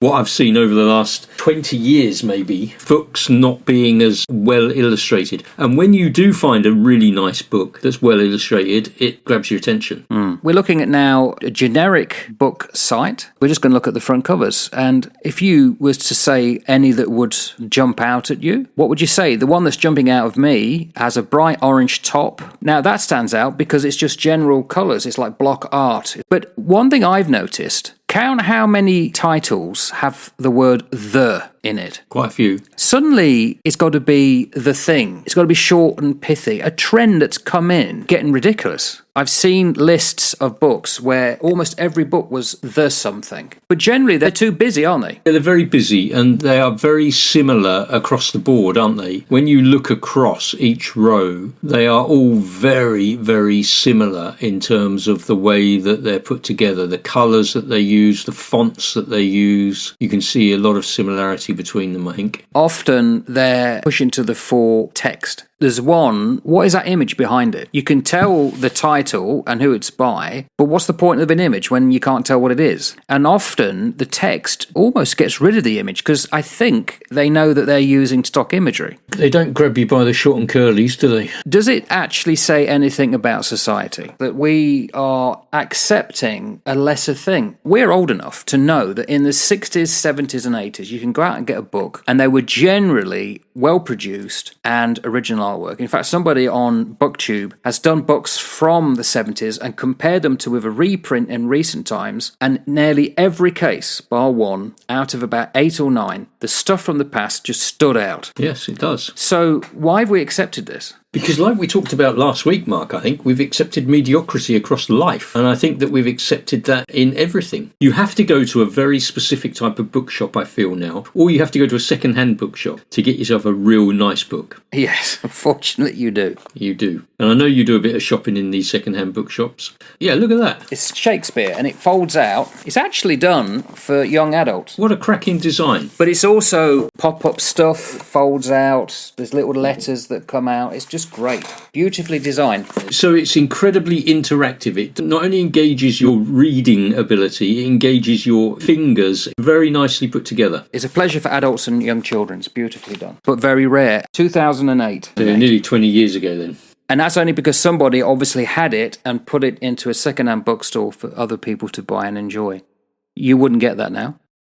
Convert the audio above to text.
what I've seen over the last 20 years, maybe, books not being as well illustrated. And when you do find a really nice book that's well illustrated, it grabs your attention. We're looking at now a generic book site. We're just going to look at the front covers. And if you was to say any that would jump out at you, what would you say? The one that's jumping out of me has a bright orange top. Now that stands out because it's just general colours. It's like block art. But one thing I've noticed, count how many titles have the word "the" in it. Quite a few. Suddenly, it's got to be the thing. It's got to be short and pithy. A trend that's come in, getting ridiculous. I've seen lists of books where almost every book was the something. But generally, they're too busy, aren't they? Yeah, they're very busy, and they are very similar across the board, aren't they? When you look across each row, they are all very, very similar in terms of the way that they're put together, the colours that they use, the fonts that they use. You can see a lot of similarity between them, I think. Often they're pushing to the fore text. There's one, what is that image behind it? You can tell the title and who it's by, but what's the point of an image when you can't tell what it is? And often the text almost gets rid of the image because I think they know that they're using stock imagery. They don't grab you by the short and curlies, do they? Does it actually say anything about society? That we are accepting a lesser thing? We're old enough to know that in the 60s, 70s and 80s, you can go out and get a book and they were generally well produced and original artwork. In fact, somebody on BookTube has done books from the 70s and compared them to with a reprint in recent times, and nearly every case, bar one, out of about 8 or 9, the stuff from the past just stood out. Yes, it does. So why have we accepted this? Because like we talked about last week, Mark, I think we've accepted mediocrity across life. And I think that we've accepted that in everything. You have to go to a very specific type of bookshop, I feel now, or you have to go to a second-hand bookshop to get yourself a real nice book. Yes, unfortunately you do. You do. And I know you do a bit of shopping in these second-hand bookshops. Yeah, look at that. It's Shakespeare and it folds out. It's actually done for young adults. What a cracking design. But it's also pop-up stuff, folds out, there's little letters that come out. It's just great. Beautifully designed. So it's incredibly interactive. It not only engages your reading ability, it engages your fingers. Very nicely put together. It's a pleasure for adults and young children. It's beautifully done. But very rare. 2008. So nearly 20 years ago then. And that's only because somebody obviously had it and put it into a second-hand bookstore for other people to buy and enjoy. You wouldn't get that now.